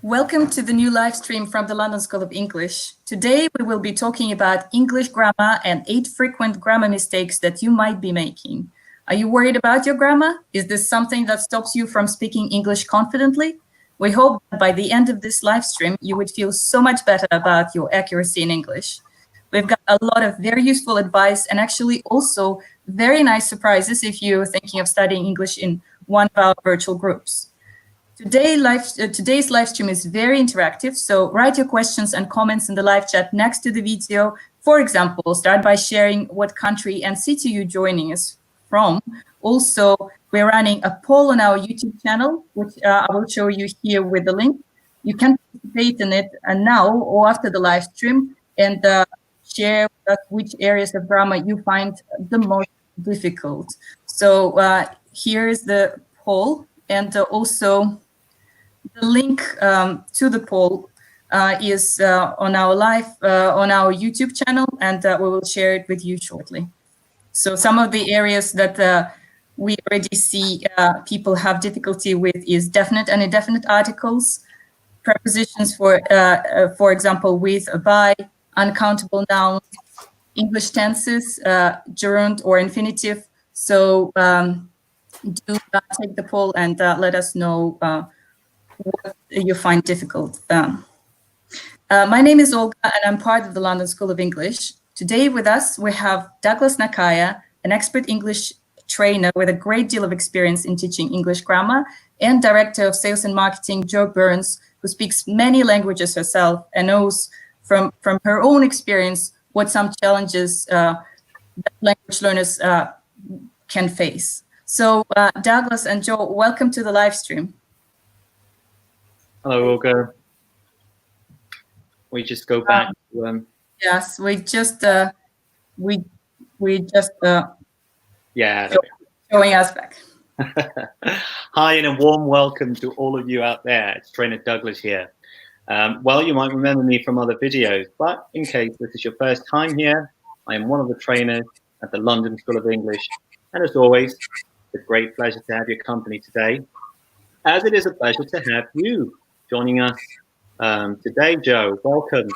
Welcome to the new live stream from the London School of English. Today we will be talking about English grammar and 8 frequent grammar mistakes that you might be making. Are you worried about your grammar? Is this something that stops you from speaking English confidently? We hope that by the end of this live stream you would feel so much better about your accuracy in English. We've got a lot of very useful advice and actually also very nice surprises if you're thinking of studying English in one of our virtual groups. Today's live stream is very interactive, so write your questions and comments in the live chat next to the video. For example, start by sharing what country and city you're joining us from. Also, we're running a poll on our YouTube channel, which I will show you here with the link. You can participate in it now or after the live stream and share with us which areas of grammar you find the most difficult. So here's the poll, and also the link to the poll is on our YouTube channel, and we will share it with you shortly. So some of the areas that we already see people have difficulty with is definite and indefinite articles, prepositions for example, with, by, uncountable nouns, English tenses, gerund or infinitive. So do take the poll and let us know what you find difficult. My name is Olga, and I'm part of the London School of English. Today with us, we have Douglas Nakaya, an expert English trainer with a great deal of experience in teaching English grammar, and Director of Sales and Marketing, Jo Burns, who speaks many languages herself and knows from her own experience what some challenges that language learners can face. So Douglas and Jo, welcome to the live stream. Hello, Olga. We just go back to yes, we just yeah, showing us back. Hi, and a warm welcome to all of you out there. It's Trainer Douglas here. Well, you might remember me from other videos, but in case this is your first time here, I am one of the trainers at the London School of English, and as always, it's a great pleasure to have your company today, as it is a pleasure to have you joining us today. Jo, welcome.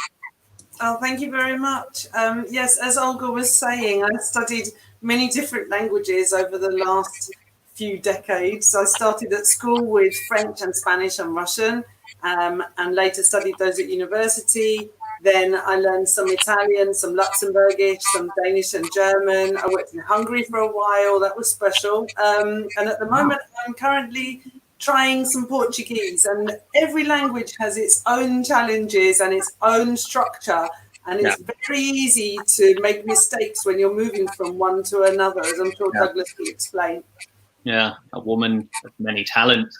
Oh, thank you very much. Yes, as Olga was saying, I studied many different languages over the last few decades. I started at school with French and Spanish and Russian, and later studied those at university. Then I learned some Italian, some Luxembourgish, some Danish and German. I worked in Hungary for a while. That was special. And at the moment, I'm currently trying some Portuguese, and every language has its own challenges and its own structure, and it's very easy to make mistakes when you're moving from one to another, as I'm sure Douglas will explain. Yeah, a woman of many talents.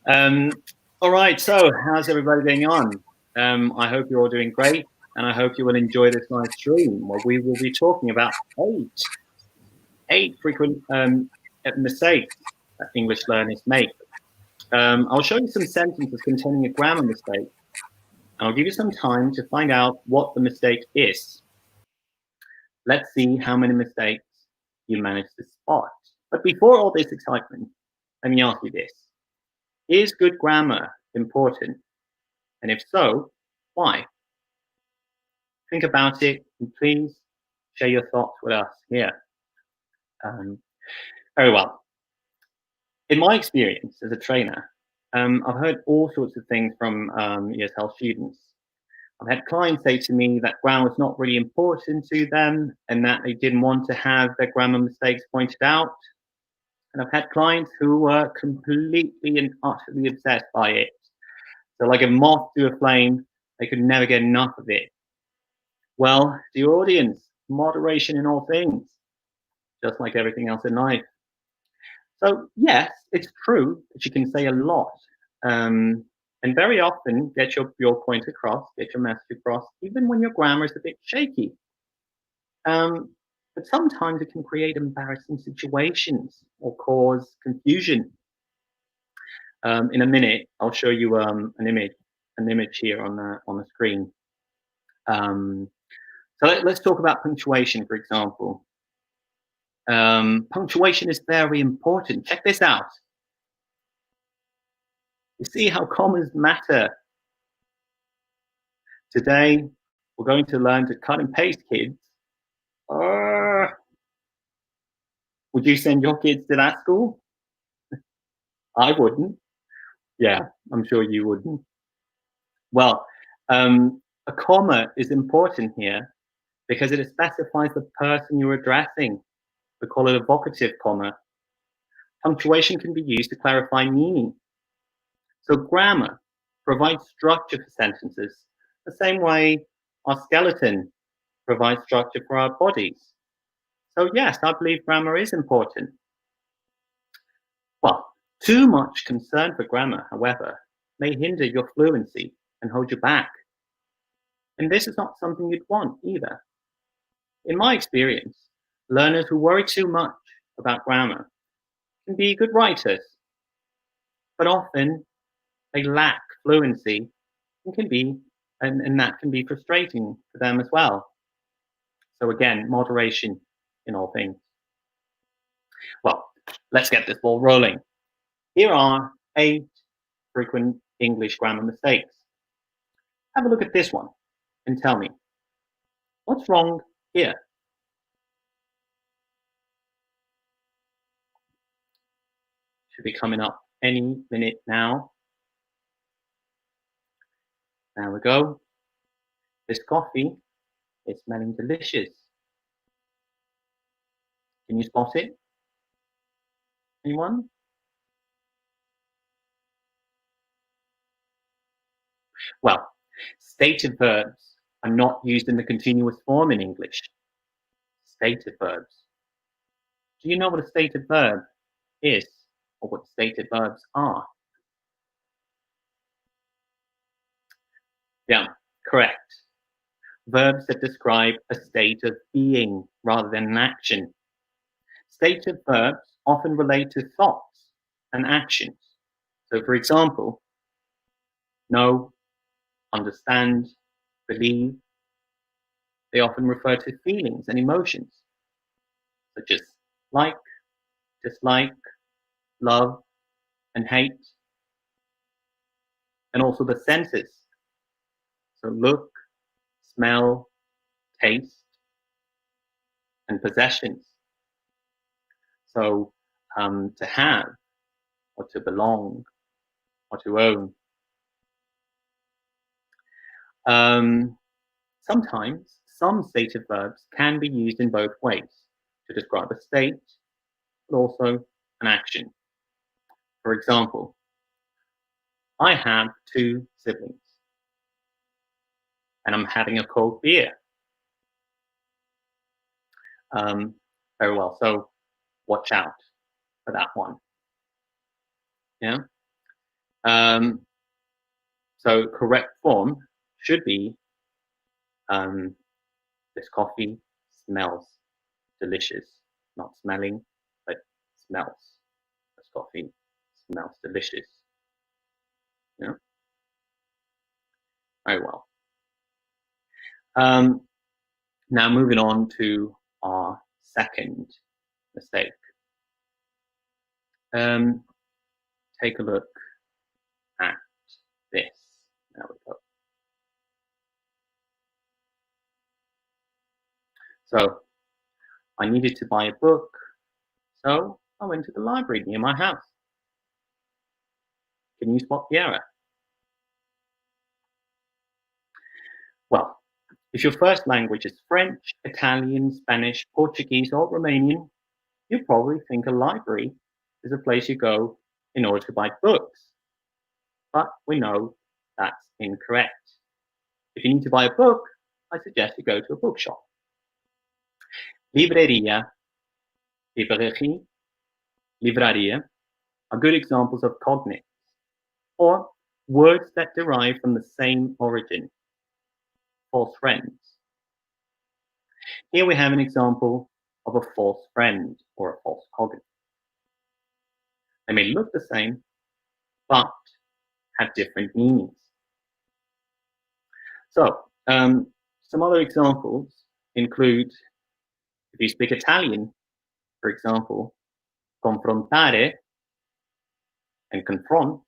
All right, so how's everybody going on? I hope you're all doing great, and I hope you will enjoy this live stream where we will be talking about eight frequent mistakes that English learners make. I'll show you some sentences containing a grammar mistake, and I'll give you some time to find out what the mistake is. Let's see how many mistakes you manage to spot. But before all this excitement, let me ask you this. Is good grammar important? And if so, why? Think about it, and please share your thoughts with us here. Very well. In my experience as a trainer, I've heard all sorts of things from ESL students. I've had clients say to me that grammar was not really important to them and that they didn't want to have their grammar mistakes pointed out. And I've had clients who were completely and utterly obsessed by it. So like a moth to a flame, they could never get enough of it. Well, to your audience, moderation in all things, just like everything else in life. So yes, it's true that you can say a lot, and very often get your point across, get your message across, even when your grammar is a bit shaky. But sometimes it can create embarrassing situations or cause confusion. In a minute, I'll show you an image here on the screen. So let's talk about punctuation, for example. Punctuation is very important. Check this out. You see how commas matter. Today, we're going to learn to cut and paste, kids. Would you send your kids to that school? I wouldn't. Yeah, I'm sure you wouldn't. Well, a comma is important here because it specifies the person you're addressing. We call it a vocative comma. Punctuation can be used to clarify meaning. So grammar provides structure for sentences, the same way our skeleton provides structure for our bodies. So yes, I believe grammar is important. Well, too much concern for grammar, however, may hinder your fluency and hold you back. And this is not something you'd want either. In my experience, learners who worry too much about grammar can be good writers, but often they lack fluency and that can be frustrating for them as well. So again, moderation in all things. Well, let's get this ball rolling. Here are 8 frequent English grammar mistakes. Have a look at this one and tell me, what's wrong here? Should be coming up any minute now. There we go. This coffee is smelling delicious. Can you spot it? Anyone? Well, stative verbs are not used in the continuous form in English. Stative verbs. Do you know what a stative verb is or what stative verbs are? Yeah, correct. Verbs that describe a state of being rather than an action. Stative verbs often relate to thoughts and actions. So for example, know, understand, believe, they often refer to feelings and emotions, such as like, dislike, love, and hate, and also the senses. So look, smell, taste, and possessions. So to have, or to belong, or to own. Sometimes some stative verbs can be used in both ways to describe a state, but also an action. For example, I have 2 siblings, and I'm having a cold beer. Very well, so watch out for that one. Yeah. So correct form should be this coffee smells delicious, not smelling, but smells. This coffee smells delicious. Yeah. Very well. Now moving on to our second mistake. Take a look at this. There we go. So I needed to buy a book, so I went to the library near my house. Can you spot the error? Well, if your first language is French, Italian, Spanish, Portuguese, or Romanian, you probably think a library is a place you go in order to buy books. But we know that's incorrect. If you need to buy a book, I suggest you go to a bookshop. Libreria, librairie, livraria are good examples of cognates, or words that derive from the same origin. False friends. Here we have an example of a false friend or a false cognate. They may look the same, but have different meanings. So, some other examples include, if you speak Italian, for example, confrontare and confront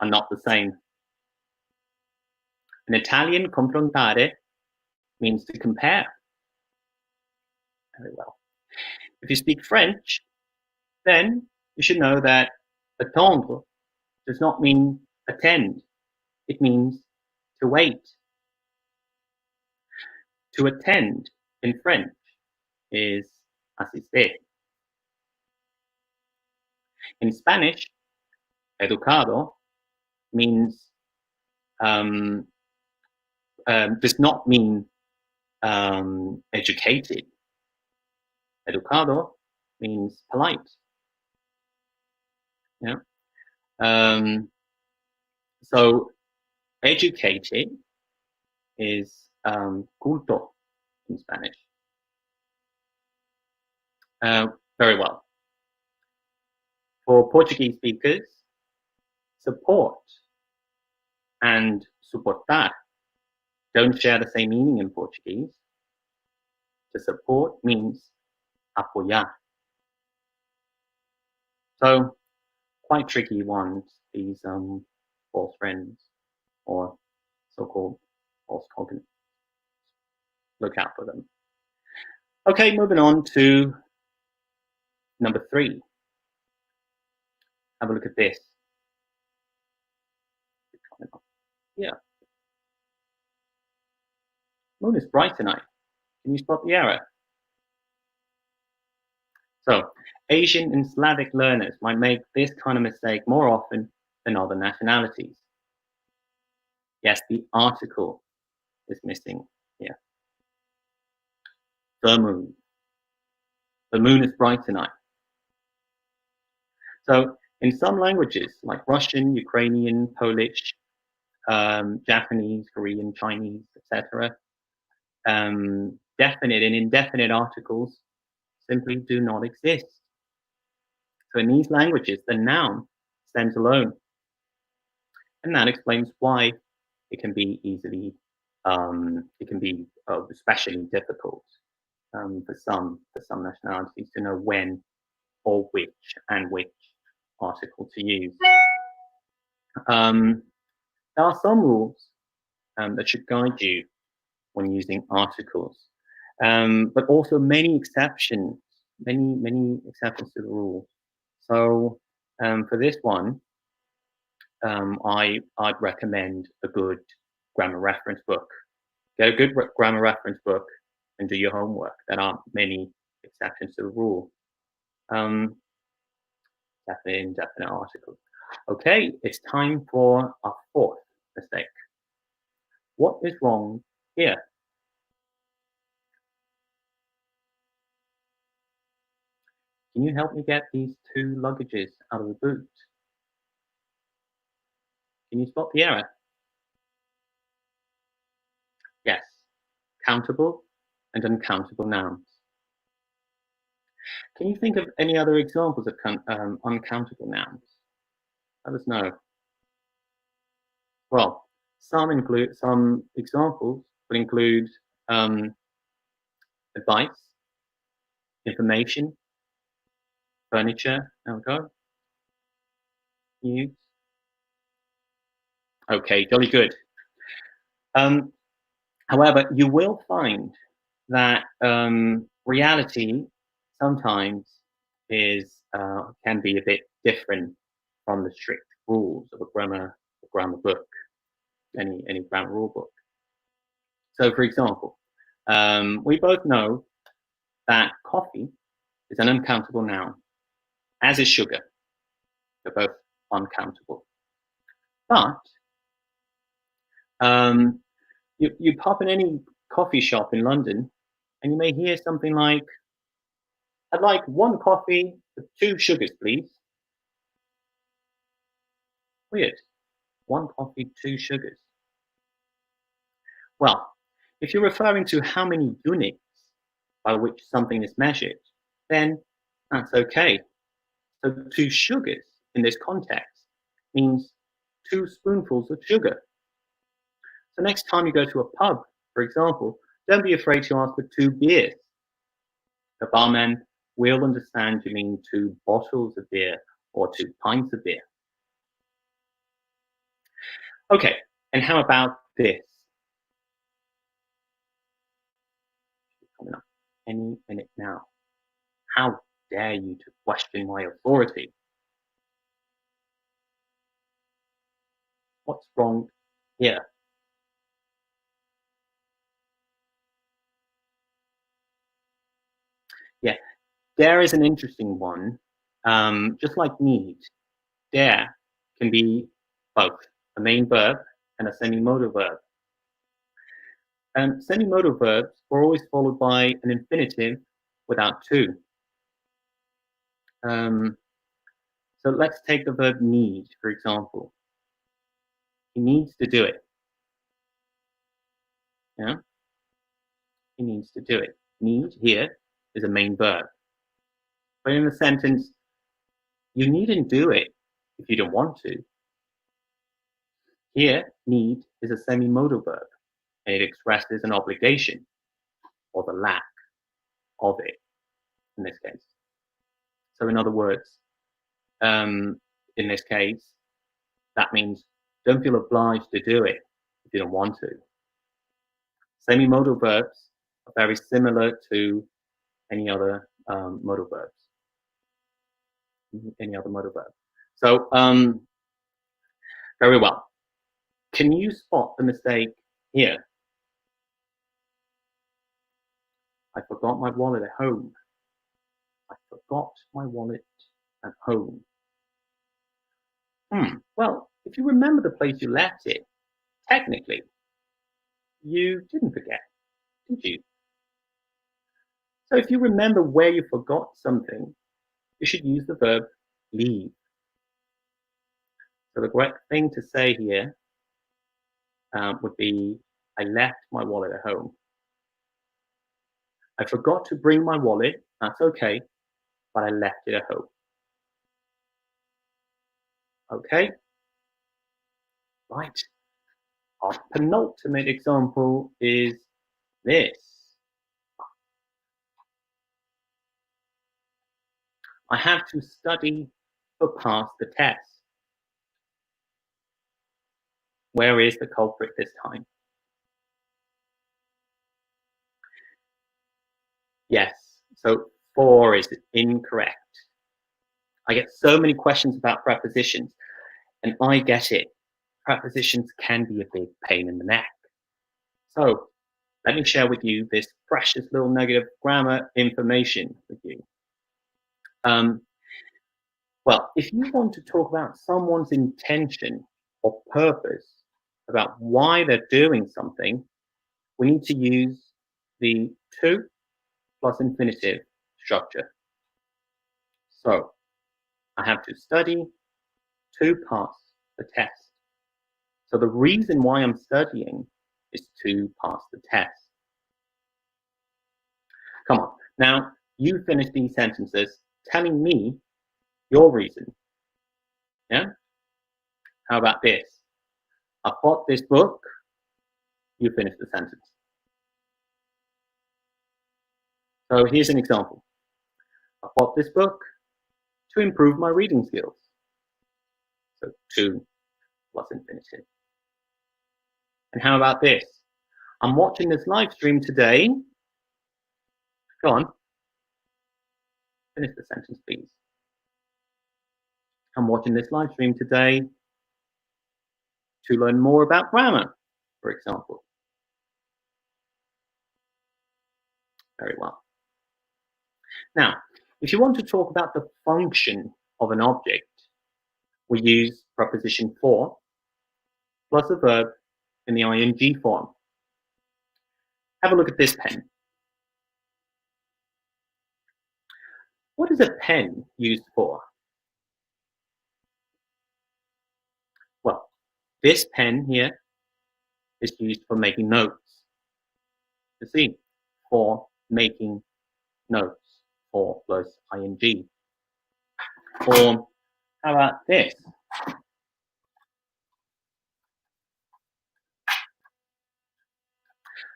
are not the same. In Italian, confrontare means to compare. Very well. If you speak French, then you should know that attendre does not mean attend. It means to wait. To attend in French is asistir. In Spanish, educado means does not mean educated. Educado means polite. Yeah. So educated is culto in Spanish. Very well. For Portuguese speakers, support and suportar don't share the same meaning in Portuguese. To support means apoyar. So quite tricky ones, these false friends or so-called false cognates. Look out for them. Okay, moving on to number 3. Have a look at this. Yeah. Moon is bright tonight. Can you spot the error? So, Asian and Slavic learners might make this kind of mistake more often than other nationalities. Yes, the article is missing here. The moon. The moon is bright tonight. So, in some languages like Russian, Ukrainian, Polish, Japanese, Korean, Chinese, etc., definite and indefinite articles simply do not exist. So in these languages, the noun stands alone. And that explains why it can be especially difficult for some nationalities to know when or which article to use. There are some rules that should guide you when using articles, but also many exceptions to the rule. So for this one, I'd recommend a good grammar reference book. Get a good grammar reference book and do your homework. There aren't many exceptions to the rule. Definite indefinite articles. Okay, it's time for our 4th mistake. What is wrong here? Can you help me get these 2 luggages out of the boot? Can you spot the error? Yes, countable and uncountable nouns. Can you think of any other examples of uncountable nouns? Let us know. Well, some examples would include advice, information, furniture. There we go. News. Okay, jolly good. However, you will find that reality sometimes can be a bit different from the strict rules of a grammar book, any grammar rule book. So, for example, we both know that coffee is an uncountable noun, as is sugar. They're both uncountable. But you pop in any coffee shop in London, and you may hear something like, "I'd like 1 coffee with 2 sugars, please." Weird. 1 coffee, 2 sugars. Well, if you're referring to how many units by which something is measured, then that's okay. So 2 sugars in this context means 2 spoonfuls of sugar. So next time you go to a pub, for example, don't be afraid to ask for 2 beers. The barman will understand you mean 2 bottles of beer or 2 pints of beer. Okay, and how about this? Coming up any minute now. How dare you to question my authority? What's wrong here? Yeah, dare is an interesting one. Just like need, dare can be both a main verb and a semi-modal verb. And semi-modal verbs are always followed by an infinitive without to. So let's take the verb need, for example. He needs to do it. Yeah? He needs to do it. Need here is a main verb. But in the sentence, you needn't do it if you don't want to. Here, need is a semi-modal verb, and it expresses an obligation or the lack of it in this case. So in other words, in this case, that means don't feel obliged to do it if you don't want to. Semi-modal verbs are very similar to any other modal verbs. So very well. Can you spot the mistake here? I forgot my wallet at home. I forgot my wallet at home. Well, if you remember the place you left it, technically, you didn't forget, did you? So if you remember where you forgot something, you should use the verb leave. So the correct thing to say here would be, I left my wallet at home. I forgot to bring my wallet, that's okay, but I left it at home. Okay? Right. Our penultimate example is this. I have to study to pass the test. Where is the culprit this time? Yes, so 4 is incorrect. I get so many questions about prepositions, and I get it. Prepositions can be a big pain in the neck. So let me share with you this precious little nugget of grammar information with you. Well, if you want to talk about someone's intention or purpose, about why they're doing something, we need to use the to plus infinitive structure. So I have to study to pass the test. So the reason why I'm studying is to pass the test. Come on, now you finish these sentences telling me your reason. Yeah? How about this? I bought this book. You finish the sentence. So here's an example. I bought this book to improve my reading skills. So to plus infinitive. And how about this? I'm watching this live stream today. Go on. Finish the sentence, please. I'm watching this live stream today to learn more about grammar, for example. Very well. Now, if you want to talk about the function of an object, we use preposition for plus a verb in the ing form. Have a look at this pen. What is a pen used for? Well, this pen here is used for making notes. You see, for making notes, for plus ing. Or how about this?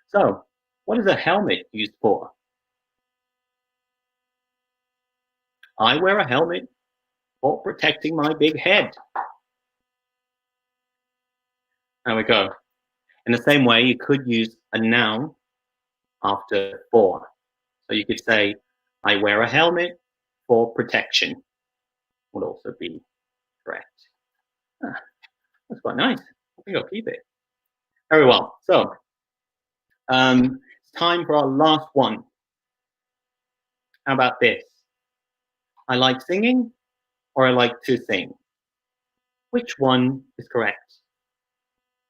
So, what is a helmet used for? I wear a helmet for protecting my big head. There we go. In the same way, you could use a noun after for. So you could say, I wear a helmet for protection. Would also be correct. That's quite nice. I think I'll keep it. Very well. So it's time for our last one. How about this? I like singing, or I like to sing. Which one is correct?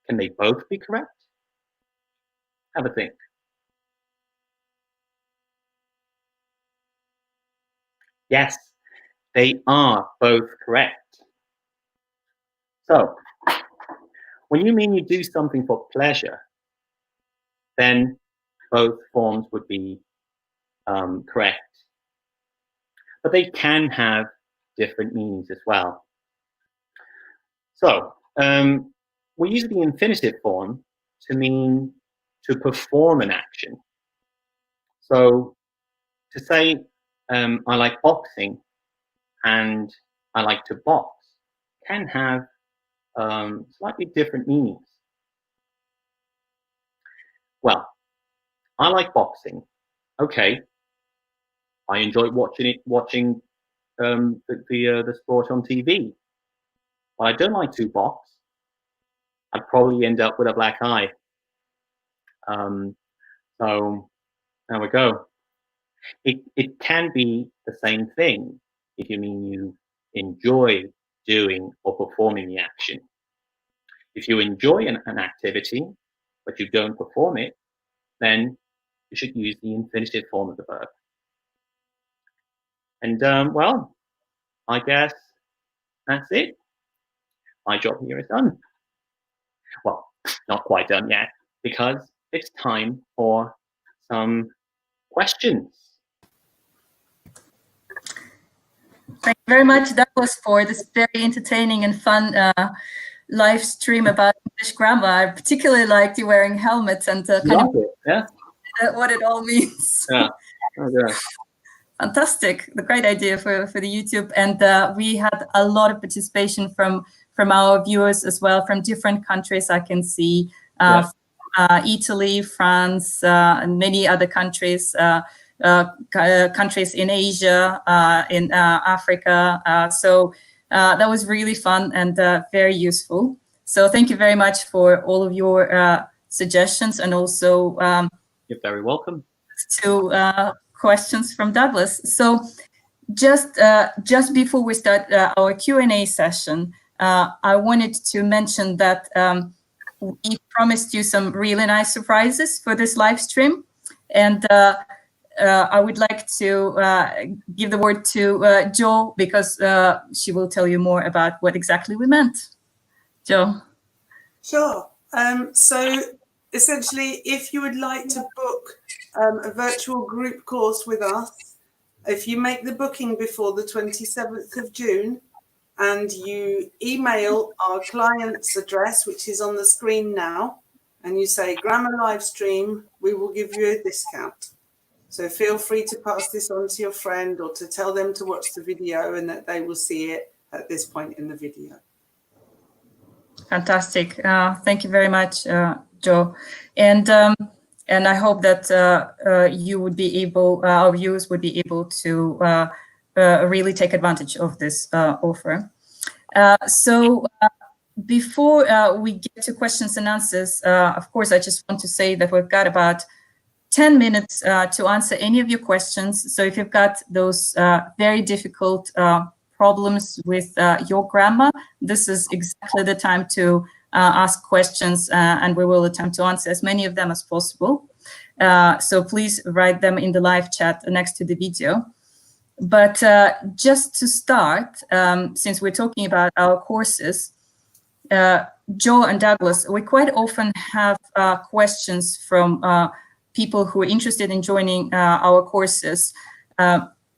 Can they both be correct? Have a think. Yes, they are both correct. So, when you mean you do something for pleasure, then both forms would be correct. But they can have different meanings as well. So, we use the infinitive form to mean to perform an action. So, to say, I like boxing and I like to box can have slightly different meanings. Well, I like boxing. Okay, I enjoy watching the sport on TV. But I don't like to box. I'd probably end up with a black eye. So there we go. It can be the same thing if you mean you enjoy doing or performing the action. If you enjoy an activity, but you don't perform it, then you should use the infinitive form of the verb. And well, I guess that's it. My job here is done. Well, not quite done yet, because it's time for some questions. Thank you very much, Douglas, for this very entertaining and fun live stream about English grammar. I particularly liked you wearing helmets and what it all means. Yeah. Oh, yeah. Fantastic. The great idea for the YouTube. And we had a lot of participation from our viewers as well, from different countries. I can see Italy, France, and many other countries, countries in Asia, in Africa. So that was really fun and very useful. So thank you very much for all of your suggestions, and also you're very welcome. To questions from Douglas. So just before we start our Q&A session, I wanted to mention that we promised you some really nice surprises for this live stream, and I would like to give the word to Jo, because she will tell you more about what exactly we meant. Jo. Sure. So essentially, if you would like to book a virtual group course with us, if you make the booking before the 27th of June and you email our client's address, which is on the screen now, and you say Grammar Live Stream, we will give you a discount. So feel free to pass this on to your friend or to tell them to watch the video and that they will see it at this point in the video. Fantastic. Thank you very much, Jo. And I hope that you would be able, our viewers would be able to really take advantage of this offer. So before we get to questions and answers, of course, I just want to say that we've got about 10 minutes to answer any of your questions. So if you've got those very difficult problems with your grammar, this is exactly the time to ask questions, and we will attempt to answer as many of them as possible. So please write them in the live chat next to the video. But just to start, since we're talking about our courses, Jo and Douglas, we quite often have questions from people who are interested in joining our courses.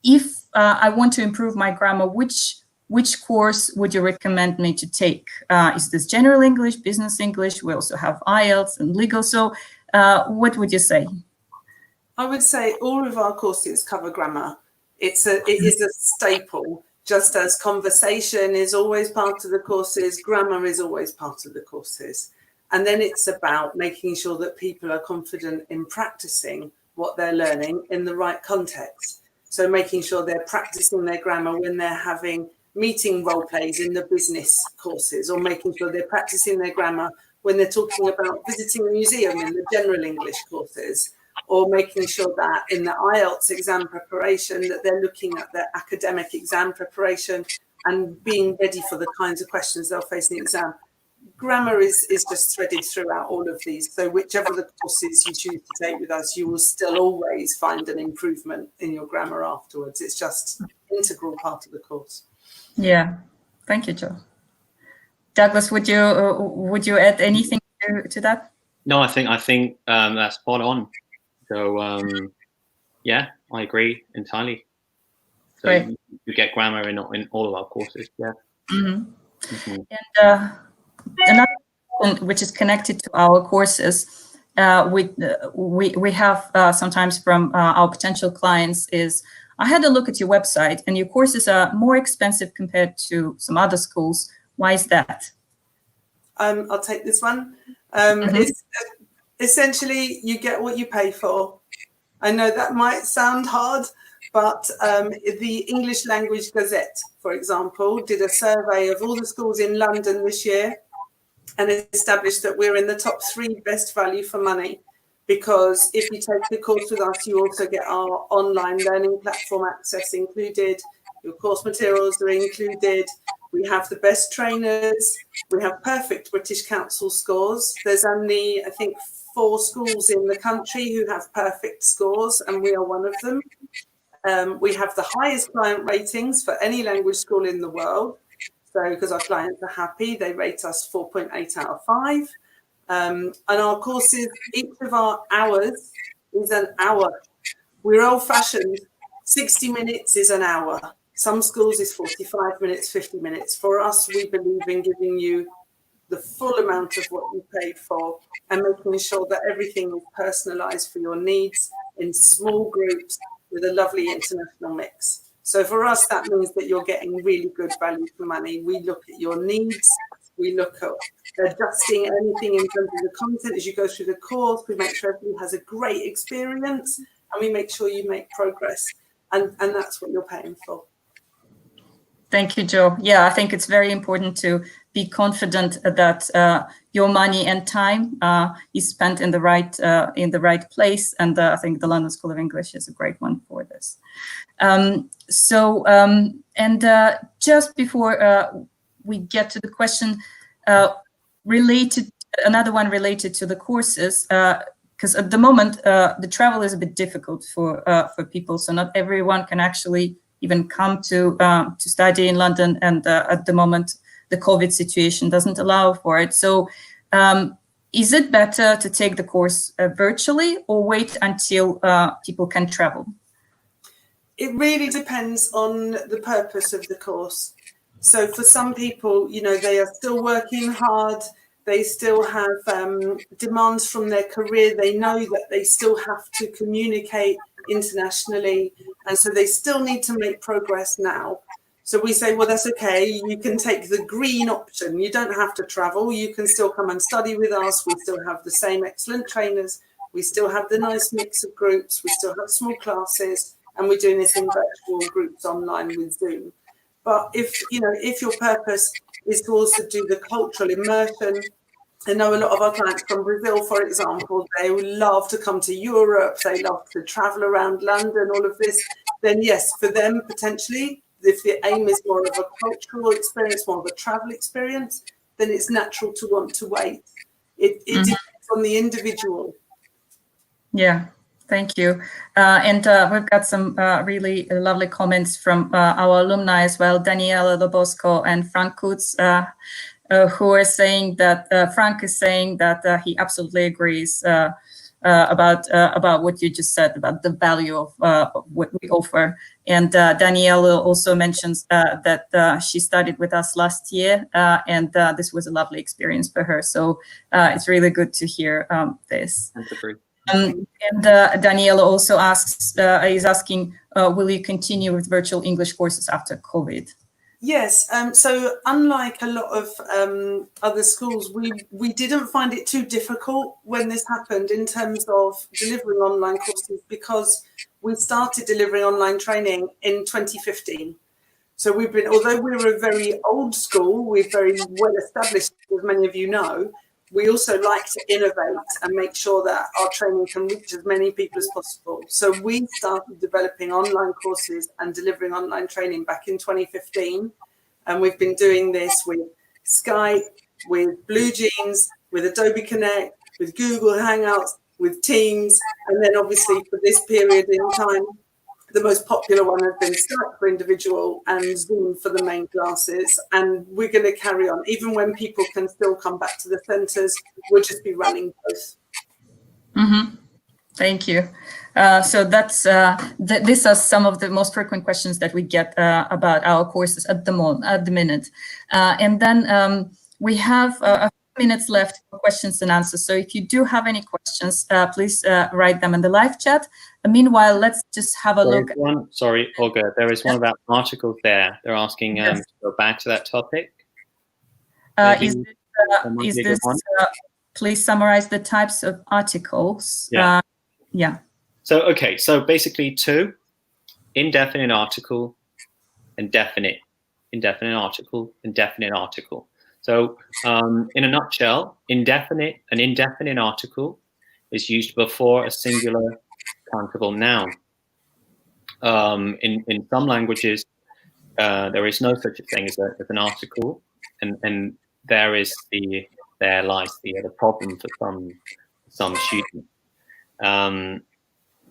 If I want to improve my grammar, which course would you recommend me to take? Is this general English, business English? We also have IELTS and legal. So what would you say? I would say all of our courses cover grammar. It is a staple. Just as conversation is always part of the courses, grammar is always part of the courses. And then it's about making sure that people are confident in practicing what they're learning in the right context. So making sure they're practicing their grammar when they're having meeting role plays in the business courses, or making sure they're practicing their grammar when they're talking about visiting a museum in the general English courses, or making sure that in the IELTS exam preparation that they're looking at their academic exam preparation and being ready for the kinds of questions they'll face in the exam. Grammar is just threaded throughout all of these. So whichever the courses you choose to take with us, you will still always find an improvement in your grammar afterwards. It's just an integral part of the course. Yeah, thank you, Joe. Douglas, would you add anything to that? No, I think that's spot on. So yeah, I agree entirely. So Great. you get grammar in all of our courses. Yeah. Mm-hmm. Mm-hmm. And another question which is connected to our courses, we have sometimes from our potential clients is, I had a look at your website and your courses are more expensive compared to some other schools. Why is that? I'll take this one. It's essentially you get what you pay for. I know that might sound hard, but the English Language Gazette, for example, did a survey of all the schools in London this year and established that we're in the top 3 best value for money, because if you take the course with us, you also get our online learning platform access included, your course materials are included, we have the best trainers, we have perfect British Council scores. There's only, I think, 4 schools in the country who have perfect scores, and we are one of them. We have the highest client ratings for any language school in the world. So because our clients are happy, they rate us 4.8 out of 5. And our courses, each of our hours is an hour. We're old-fashioned. 60 minutes is an hour. Some schools is 45 minutes, 50 minutes. For us, we believe in giving you the full amount of what you paid for and making sure that everything is personalised for your needs in small groups with a lovely international mix. So for us, that means that you're getting really good value for money. We look at your needs. We look at adjusting anything in terms of the content as you go through the course. We make sure everybody has a great experience, and we make sure you make progress. And that's what you're paying for. Thank you, Joe. Yeah, I think it's very important to be confident that your money and time is spent in the right place. And I think the London School of English is a great one for this. Just before we get to the question another one related to the courses, because at the moment the travel is a bit difficult for people, so not everyone can actually even come to study in London, and at the moment the COVID situation doesn't allow for it. So is it better to take the course virtually or wait until people can travel? It really depends on the purpose of the course. So for some people, they are still working hard. They still have demands from their career. They know that they still have to communicate internationally. And so they still need to make progress now. So we say, well, that's okay. You can take the green option. You don't have to travel. You can still come and study with us. We still have the same excellent trainers. We still have the nice mix of groups. We still have small classes. And we're doing this in virtual groups online with Zoom. But if your purpose is to also do the cultural immersion, I know a lot of our clients from Brazil, for example, they would love to come to Europe, they love to travel around London, all of this, then yes, for them, potentially, if the aim is more of a cultural experience, more of a travel experience, then it's natural to want to wait. It depends on the individual. Yeah. Thank you. And we've got some really lovely comments from our alumni as well, Daniela Lobosco and Frank Kutz, who are saying that Frank is saying that he absolutely agrees about what you just said about the value of what we offer. And Daniela also mentions that she studied with us last year, and this was a lovely experience for her. So it's really good to hear this. That's great. And Daniela also is asking, will you continue with virtual English courses after COVID? Yes, so unlike a lot of other schools, we didn't find it too difficult when this happened in terms of delivering online courses, because we started delivering online training in 2015. So we've been, although we're a very old school, we're very well established, as many of you know, we also like to innovate and make sure that our training can reach as many people as possible. So we started developing online courses and delivering online training back in 2015. And we've been doing this with Skype, with Blue Jeans, with Adobe Connect, with Google Hangouts, with Teams. And then obviously for this period in time, the most popular one has been Skype for individual and Zoom for the main classes. And we're going to carry on. Even when people can still come back to the centres, we'll just be running both. Mm-hmm. Thank you. So that's these are some of the most frequent questions that we get about our courses at the minute. And then we have a few minutes left for questions and answers. So if you do have any questions, please write them in the live chat. Meanwhile, let's just have a look. Sorry, Olga, there is one about articles there. They're asking to go back to that topic. Is this please summarize the types of articles. Yeah. So, okay. So basically 2, indefinite article and definite, indefinite article and definite article. So in a nutshell, an indefinite article is used before a singular countable noun. In some languages, there is no such a thing as an article, and there lies the problem for some students.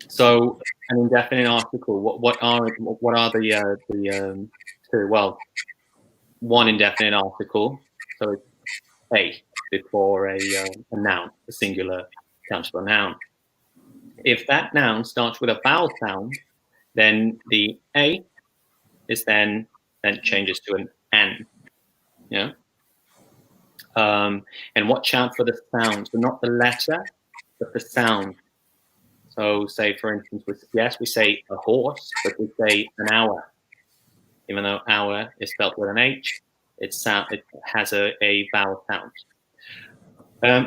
So an indefinite article. What are the 2? Well, one indefinite article. So it's a before a noun, a singular countable noun. If that noun starts with a vowel sound, then the a is then changes to an n. Yeah. And watch out for the sound, so not the letter, but the sound. So say, for instance, we say a horse, but we say an hour. Even though hour is spelled with an H, it has a vowel sound.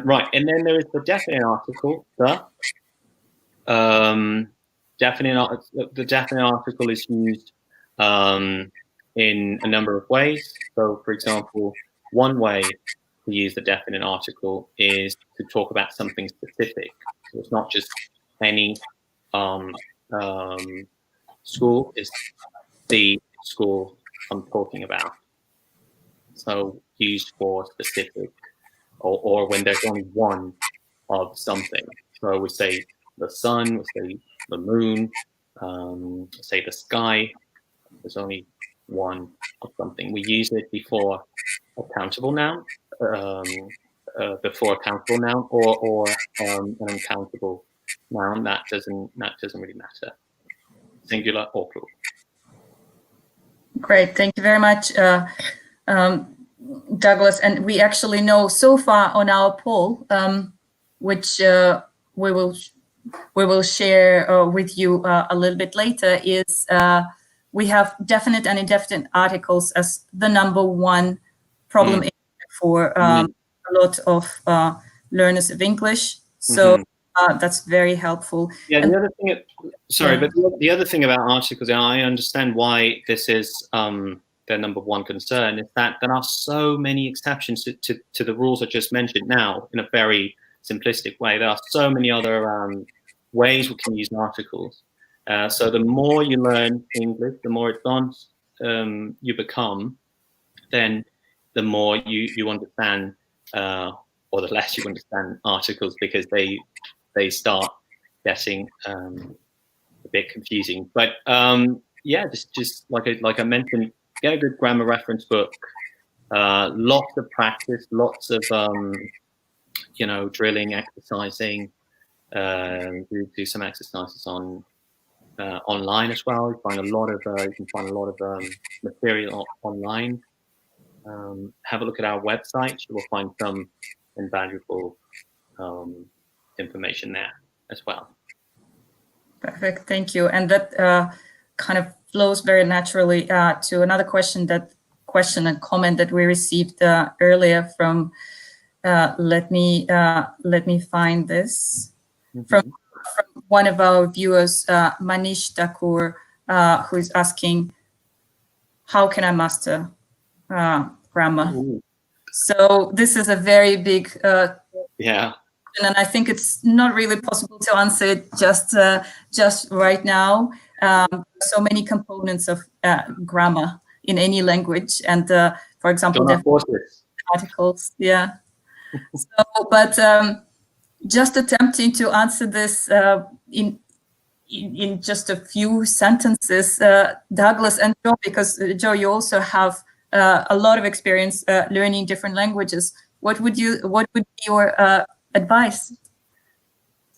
Right, and then there is the definite article, the. The definite article is used in a number of ways. So, for example, one way to use the definite article is to talk about something specific. So it's not just any school, it's the school I'm talking about. So used for specific, or when there's only one of something. So we say the sun, we say the moon, say the sky. There's only one of something. We use it before a countable noun, or an uncountable noun. That doesn't really matter. Singular or plural. Great, thank you very much, Douglas. And we actually know so far on our poll, which we will share with you a little bit later, is we have definite and indefinite articles as the number one problem for a lot of learners of English. So that's very helpful. Yeah, the other thing, but the other thing about articles, and I understand why this is their number one concern, is that there are so many exceptions to the rules I just mentioned now in a very simplistic way. There are so many other ways we can use articles. So the more you learn English, the more advanced you become, then the more you understand, or the less you understand articles, because they start getting a bit confusing. But yeah, just like I mentioned, get a good grammar reference book, lots of practice, lots of drilling, exercising. Do some exercises on online as well. You can find a lot of material online. Have a look at our website. You will find some invaluable information there as well. Perfect, thank you. And that kind of flows very naturally to another question that question and comment that we received earlier from. Let me find this from one of our viewers, Manish Thakur, who is asking, "How can I master grammar?" Ooh. So this is a very big Yeah. and I think it's not really possible to answer it just right now. So many components of grammar in any language, and for example, articles. Yeah. So, but just attempting to answer this in just a few sentences, Douglas and Joe, because Joe, you also have a lot of experience learning different languages. What would be your advice?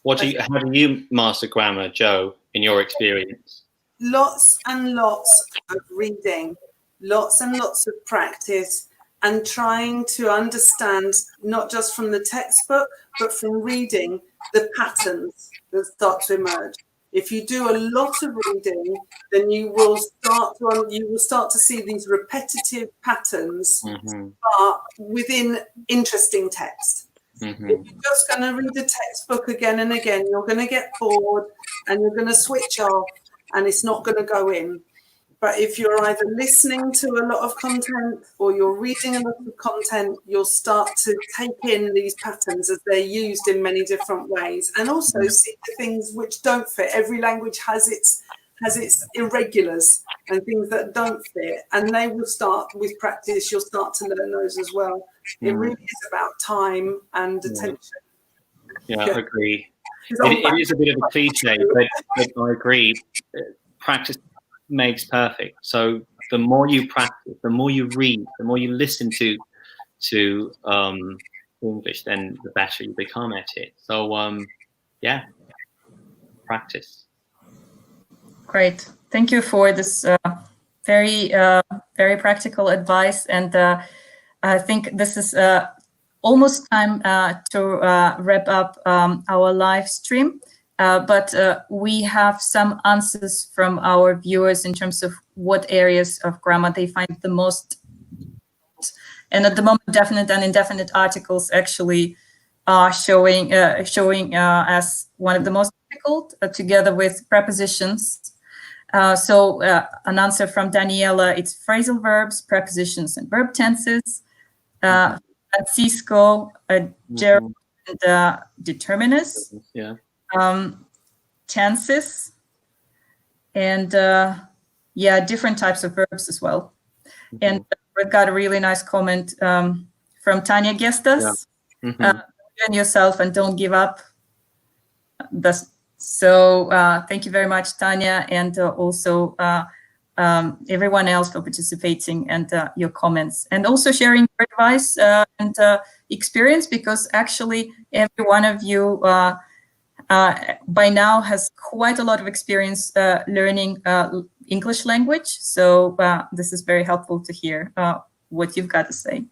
How do you master grammar, Joe, in your experience? Lots and lots of reading, lots and lots of practice, and trying to understand, not just from the textbook, but from reading, the patterns that start to emerge. If you do a lot of reading, then you will start to see these repetitive patterns, but within interesting text. If you're just going to read the textbook again and again, you're going to get bored and you're going to switch off and it's not going to go in. But if you're either listening to a lot of content or you're reading a lot of content, you'll start to take in these patterns as they're used in many different ways, and also see the things which don't fit. Every language has its irregulars and things that don't fit, and they will start with practice. You'll start to learn those as well. It really is about time and attention. Yeah, I agree. It is a bit of a cliche, but I agree. Practice makes perfect. So the more you practice, the more you read, the more you listen to English, then the better you become at it. So yeah, practice. Great, thank you for this very practical advice, and I think this is almost time to wrap up our live stream. But we have some answers from our viewers in terms of what areas of grammar they find the most. And at the moment, definite and indefinite articles actually are showing as one of the most difficult, together with prepositions. So an answer from Daniela, it's phrasal verbs, prepositions, and verb tenses. Francisco, Gerald, and determinants. Yeah. Tenses, and different types of verbs as well. And we've got a really nice comment from Tanya Gestas. Believe in yourself and don't give up. So thank you very much, Tanya, and also everyone else for participating and your comments, and also sharing your advice and experience, because actually every one of you by now has quite a lot of experience learning English language. So this is very helpful to hear what you've got to say.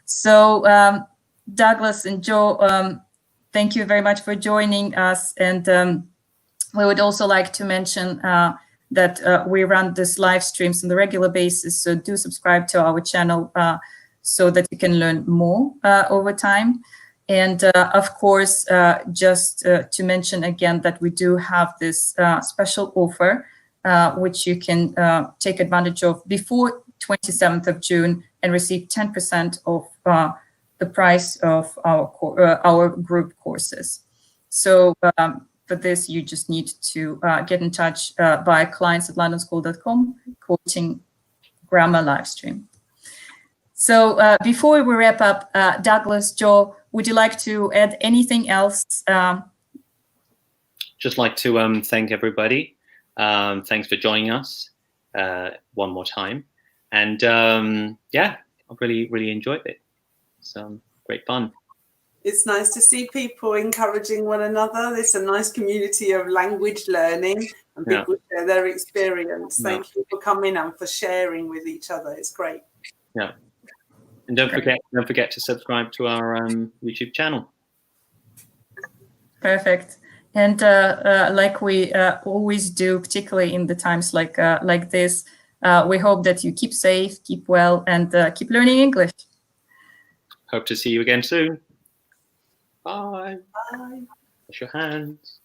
So Douglas and Joe, thank you very much for joining us. And we would also like to mention that we run this live streams on the regular basis. So do subscribe to our channel so that you can learn more over time. And of course, just to mention again that we do have this special offer, which you can take advantage of before 27th of June and receive 10% of the price of our group courses. So for this, you just need to get in touch via clients@londonschool.com, quoting grammar live stream. So before we wrap up, Douglas, Joe, would you like to add anything else? Just like to thank everybody. Thanks for joining us one more time. And yeah, I really enjoyed it. It's great fun. It's nice to see people encouraging one another. It's a nice community of language learning, and people share their experience. Thank you for coming and for sharing with each other. It's great. Yeah. And don't forget to subscribe to our YouTube channel. Perfect. And like we always do, particularly in the times like this, We hope that you keep safe, keep well, and keep learning English. Hope to see you again soon. Bye. Bye. Wash your hands.